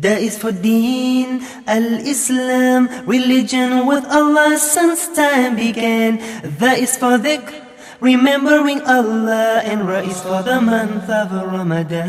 That is for Deen al-Islam, religion with Allah since time began. That is for dhikr, remembering Allah, and Ra is for the month of Ramadan.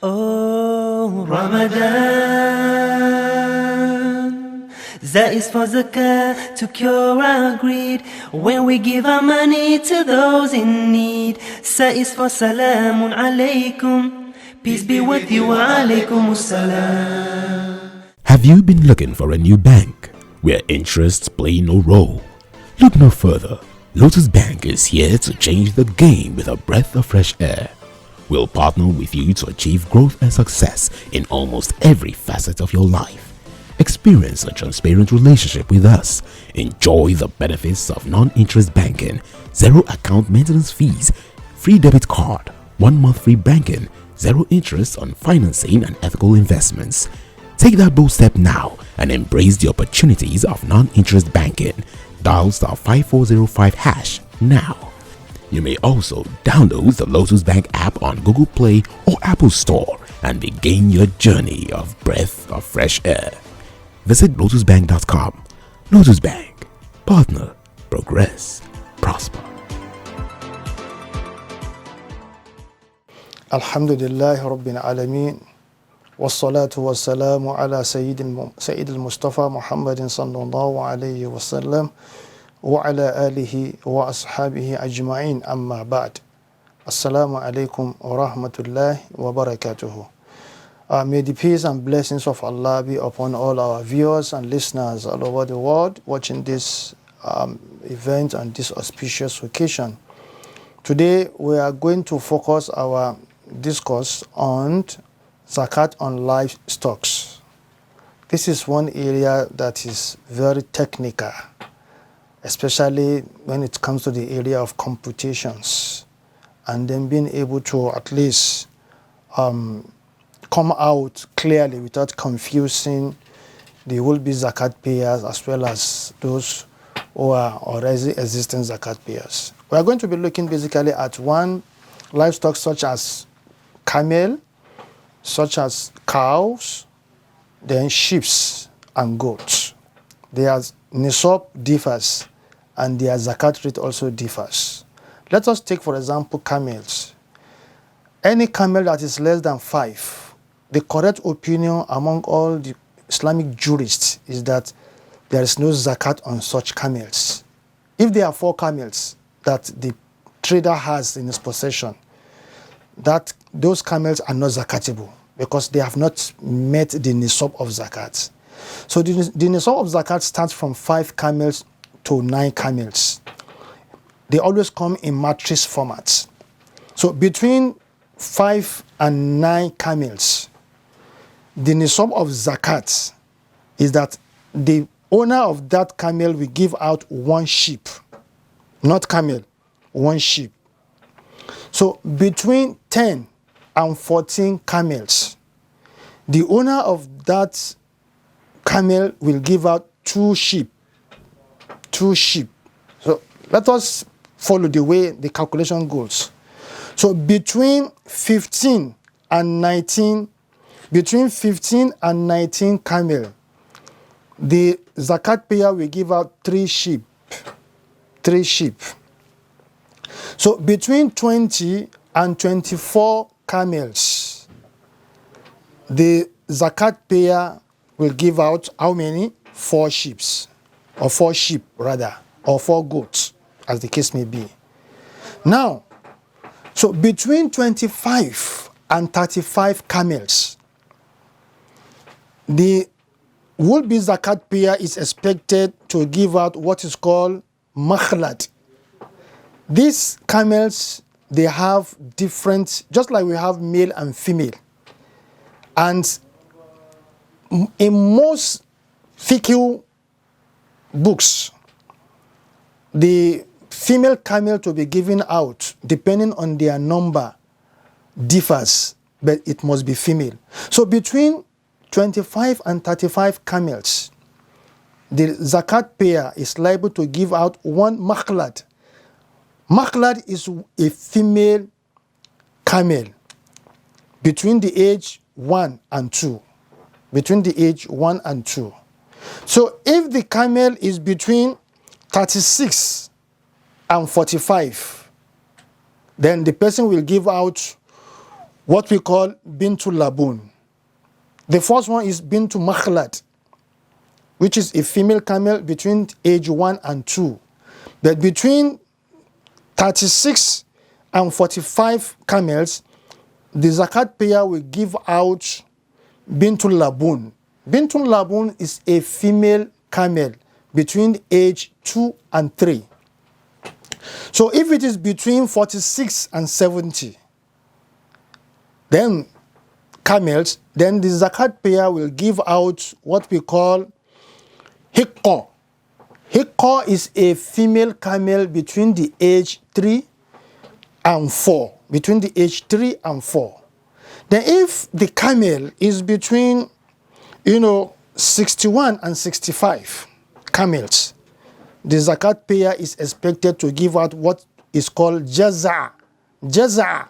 Oh, Ramadan. That is for zakah, to cure our greed, when we give our money to those in need. Sa is for salamun alaykum, peace be with you, wa alaykum assalam. Have you been looking for a new bank where interests play no role? Look no further. Lotus Bank is here to change the game with a breath of fresh air. We'll partner with you to achieve growth and success in almost every facet of your life. Experience a transparent relationship with us. Enjoy the benefits of non-interest banking, zero account maintenance fees, free debit card, 1 month free banking, zero interest on financing and ethical investments. Take that bold step now and embrace the opportunities of non-interest banking. Dial *5405# now. You may also download the Lotus Bank app on Google Play or Apple Store and begin your journey of breath of fresh air. Visit lotusbank.com. Lotus Bank. Partner. Progress. Prosper. Alhamdulillah Rabbil Alameen. Wassalatu wassalamu ala Sayyid al-Mustafa Muhammadin sallallahu alayhi wa sallam wa ala alihi wa ashabihi ajma'in, amma ba'd. Assalamu alaikum wa rahmatullahi wa barakatuhu. May the peace and blessings of Allah be upon all our viewers and listeners all over the world watching this event and this auspicious occasion. Today we are going to focus our discourse on zakat on livestock. This is one area that is very technical, especially when it comes to the area of computations, and then being able to at least come out clearly without confusing the will-be zakat payers as well as those who are already existing zakat payers. We are going to be looking basically at one livestock such as camel, such as cows, then sheep and goats. Their nisab differs and their zakat rate also differs. Let us take, for example, camels. Any camel that is less than 5, the correct opinion among all the Islamic jurists is that there is no zakat on such camels. If there are 4 camels that the trader has in his possession, that those camels are not zakatable because they have not met the nisab of zakat. So the nisab of zakat starts from 5 camels to 9 camels. They always come in matrix format. So between 5 and 9 camels, the nisab of zakat is that the owner of that camel will give out 1 sheep, not camel, 1 sheep. So between 10 and 14 camels, the owner of that camel will give out 2 sheep. 2 sheep. So let us follow the way the calculation goes. So between 15 and 19 camel, the zakat payer will give out 3 sheep. 3 sheep. So between 20 and 24 camels, the zakat payer will give out how many? 4 sheep, or 4 sheep rather, or 4 goats, as the case may be. Now, so between 25 and 35 camels, the will-be zakat payer is expected to give out what is called makhlad. These camels, they have different, just like we have male and female. And in most fiqh books, the female camel to be given out, depending on their number, differs, but it must be female. So between 25 and 35 camels, the zakat payer is liable to give out 1 makhlad. Makhlad is a female camel, between the age 1 and 2. Between the age 1 and 2. So if the camel is between 36 and 45, then the person will give out what we call bintul labun. The first one is bintu makhlad, which is a female camel between age 1 and 2. But between 36 and 45 camels, the zakat payer will give out bintul labun. Bintul labun is a female camel between age 2 and 3. So if it is between 46 and 70, then camels, then the zakat payer will give out what we call hikqa. Hikqa is a female camel between the age 3 and 4. Between the age 3 and 4. Then if the camel is between, 61 and 65 camels, the zakat payer is expected to give out what is called jaza. Jaza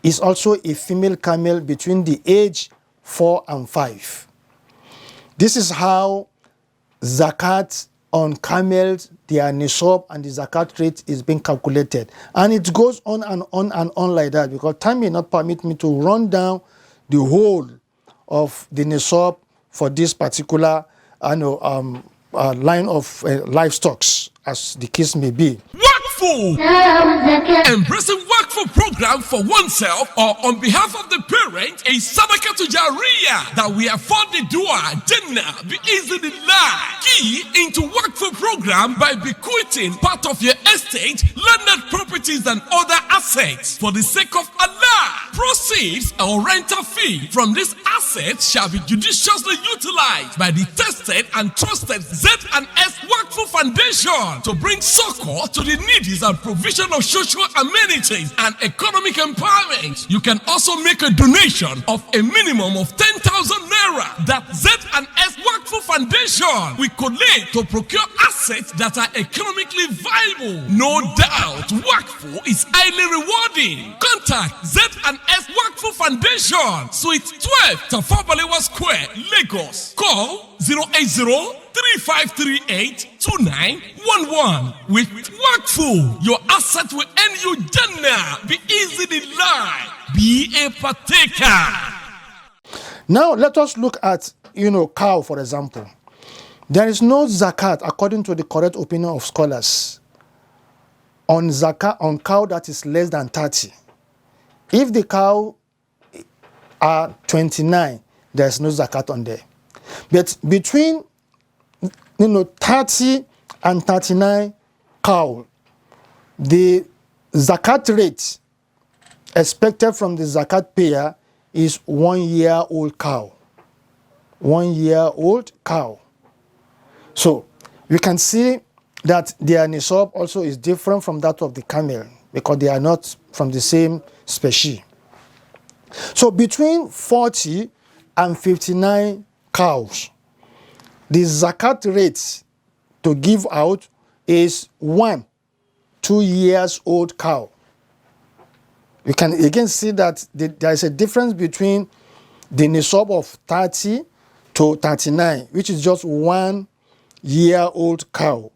is also a female camel between the age 4 and 5. This is how zakat on camels, their nisab and the zakat rate is being calculated. And it goes on and on and on like that, because time may not permit me to run down the whole of the nisab for this particular line of livestock, as the case may be. Wakfu! Embracing Wakfu program for oneself or on behalf of the parent is Sadaqah to Jariyah that we afford the dua, Jannah, be easily life. Key into Wakfu program by bequeathing part of your estate, landed properties and other assets for the sake of Allah. Proceeds or rental fee from this asset shall be judiciously utilized by the tested and trusted Z&S Wakfu Foundation to bring succor to the needy and provision of social amenities and economic empowerment. You can also make a donation of a minimum of 10,000 naira that Z&S Wakfu Foundation will collect to procure assets that are economically viable. No doubt, Wakfu is highly rewarding. Contact Z&S Wakfu Foundation, Suite 12, Tafabalewa Square, Lagos. Call 080-3538-2911. With Wakfu, your asset will earn you Jannah. Be easily life. Be a partaker. Now let us look at, cow, for example. There is no zakat, according to the correct opinion of scholars, on zakat on cow that is less than 30. If the cow are 29, there is no zakat on there. But between 30 and 39 cow, the zakat rate expected from the zakat payer is 1 year old cow. 1 year old cow. So we can see that their nisab also is different from that of the camel, because they are not from the same species. So between 40 and 59 cows, the zakat rate to give out is 1 2 years old cow. You can again see that there is a difference between the nisab of 30 to 39, which is just 1 year old cow.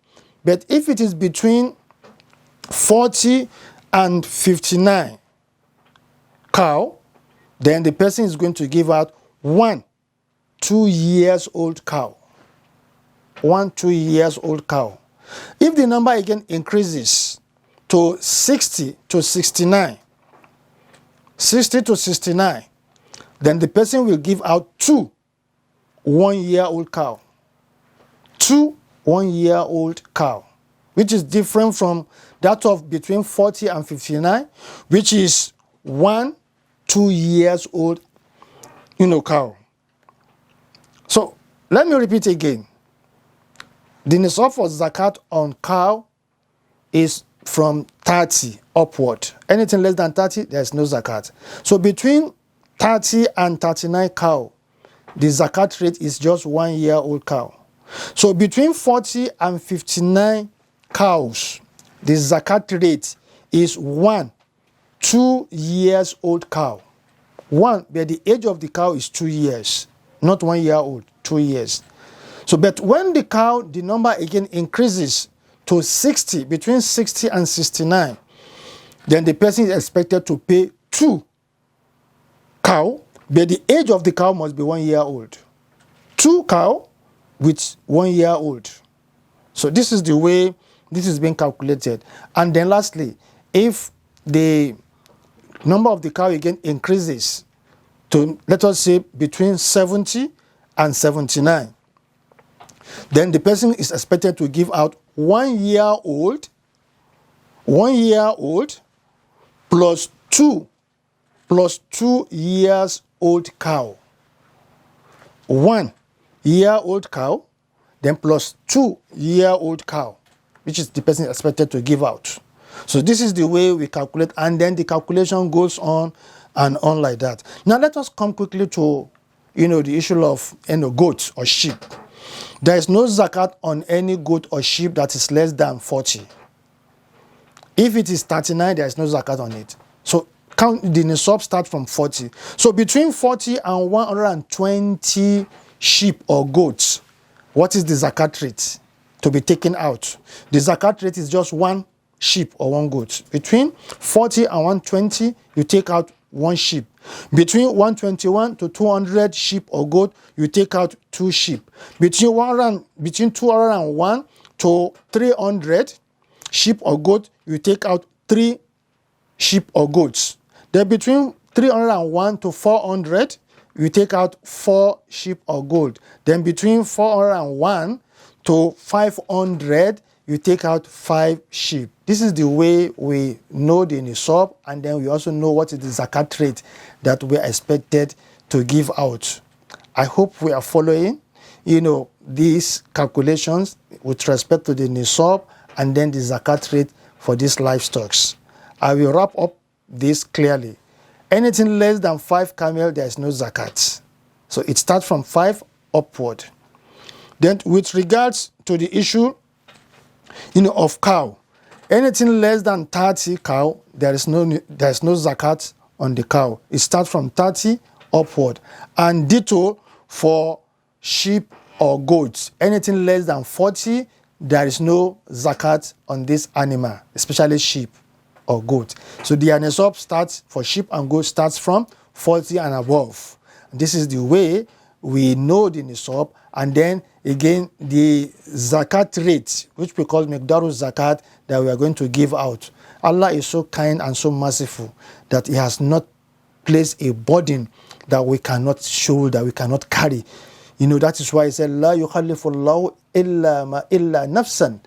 But if it is between 40 and 59 cow, then the person is going to give out 1 2 years old cow. 1 2 years old cow. If the number again increases to 60 to 69, 60 to 69, then the person will give out 2 1 year old cow. 2 1 year old cow, which is different from that of between 40 and 59, which is 1 2 years old cow. So let me repeat again. The nisab for zakat on cow is from 30 upward. Anything less than 30, there is no zakat. So between 30 and 39 cow, the zakat rate is just 1 year old cow. So between 40 and 59 cows, the zakat rate is 1 2 years old cow. 1, but the age of the cow is 2 years, not 1 year old, 2 years. So, but when the cow, the number again increases to 60, between 60 and 69, then the person is expected to pay 2 cow, but the age of the cow must be 1 year old. 2 cow with 1 year old. So this is the way this is being calculated. And then lastly, if the number of the cow again increases to, let us say, between 70 and 79, then the person is expected to give out 1 year old, 1 year old plus 2 years old cow. 1 year old cow, then plus 2 year old cow, which is the person expected to give out. So this is the way we calculate, and then the calculation goes on and on like that. Now let us come quickly to the issue of goats or sheep. There is no zakat on any goat or sheep that is less than 40. If it is 39, there is no zakat on it. So count the nisab start from 40. So between 40 and 120 sheep or goats, what is the zakat rate to be taken out? The zakat rate is just 1 sheep or 1 goat. Between 40 and 120, you take out 1 sheep. Between 121 to 200 sheep or goat, you take out 2 sheep. Between 201 to 300 sheep or goat, you take out 3 sheep or goats. Then between 301 to 400, you take out 4 sheep or goat. Then between 401 to 500, you take out 5 sheep. This is the way we know the nisab, and then we also know what is the zakat rate that we are expected to give out. I hope we are following, these calculations with respect to the nisab and then the zakat rate for these livestock. I will wrap up this clearly. Anything less than 5 camel, there is no zakat. So it starts from 5 upward. Then with regards to the issue of cow, anything less than 30 cow, there is no zakat on the cow. It starts from 30 upward. And ditto for sheep or goats. Anything less than 40, there is no zakat on this animal, especially sheep or goat. So the nisab starts for sheep and goat starts from 40 and above. This is the way we know the nisab. And then again, the zakat rate, which we call miqdaru zakat, that we are going to give out. Allah is so kind and so merciful that He has not placed a burden that we cannot shoulder, we cannot carry. That is why He said, La yukhallifullahu illa nafsan.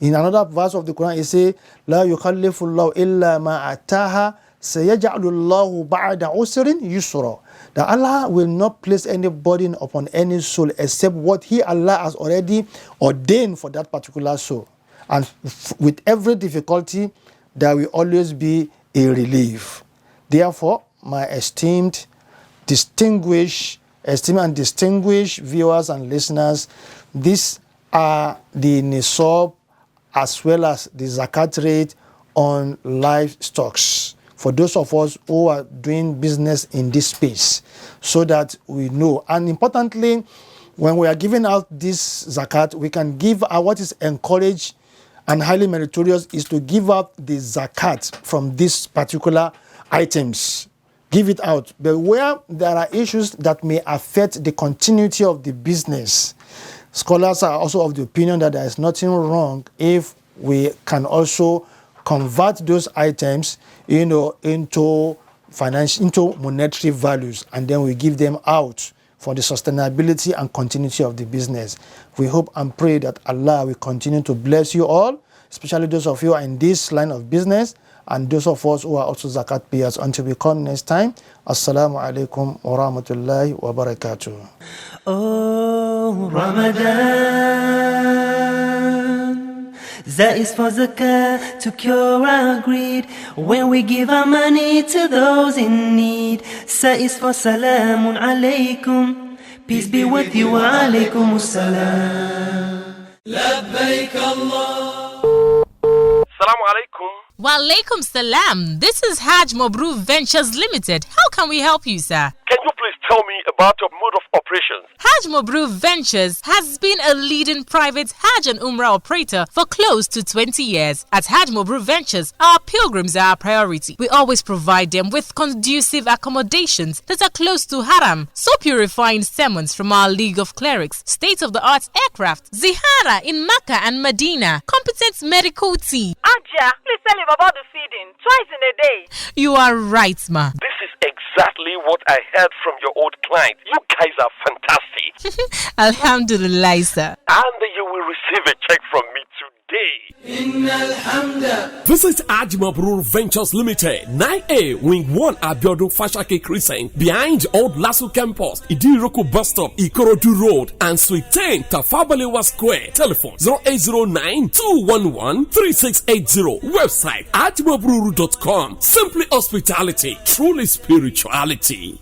In another verse of the Quran, He says, La yukhallifullahu illa ma ataha sayaj'alullahu ba'da usrin yusra. That Allah will not place any burden upon any soul except what He, Allah, has already ordained for that particular soul. And with every difficulty, there will always be a relief. Therefore, my esteemed and distinguished viewers and listeners, these are the nisab as well as the zakat rate on livestock for those of us who are doing business in this space, so that we know. And importantly, when we are giving out this zakat, we can give out what is encouraged and highly meritorious is to give out the zakat from these particular items. Give it out. But where there are issues that may affect the continuity of the business, scholars are also of the opinion that there is nothing wrong if we can also convert those items, into monetary values, and then we give them out for the sustainability and continuity of the business. We hope and pray that Allah will continue to bless you all, especially those of you who are in this line of business, and those of us who are also zakat payers. Until we come next time, Assalamu alaikum wa rahmatullahi wa barakatuh. Oh, Ramadan, that is for zakah to cure our greed. When we give our money to those in need, that is for salamun alaykum. Peace be with you, wa alaykum assalam. Labbaik Allah. Assalamu alaikum. Wa alaikum salam. This is Hajj Mabrur Ventures Limited. How can we help you, sir? Can you please tell me about your mode of operations? Hajj Mabrur Ventures has been a leading private Hajj and Umrah operator for close to 20 years. At Hajj Mabrur Ventures, our pilgrims are our priority. We always provide them with conducive accommodations that are close to Haram, soap purifying sermons from our League of Clerics, state-of-the-art aircraft, zihara in Mecca and Medina, competent medical team. Aja, please tell him about the feeding twice in a day. You are right, ma. This is exactly what I heard from your old client. You guys are fantastic. Alhamdulillah, sir. And you will receive a check from me today. Visit Hajj Mabrur Ventures Limited, 9A, Wing 1 Abiodun Fashake Crescent, behind Old Lasso Campus, Idiroko Bus Stop, Ikorodu Road, and Suite 10, Tafabalewa Square. Telephone 0809-211-3680. Website hajmabruru.com. Simply hospitality, truly spirituality.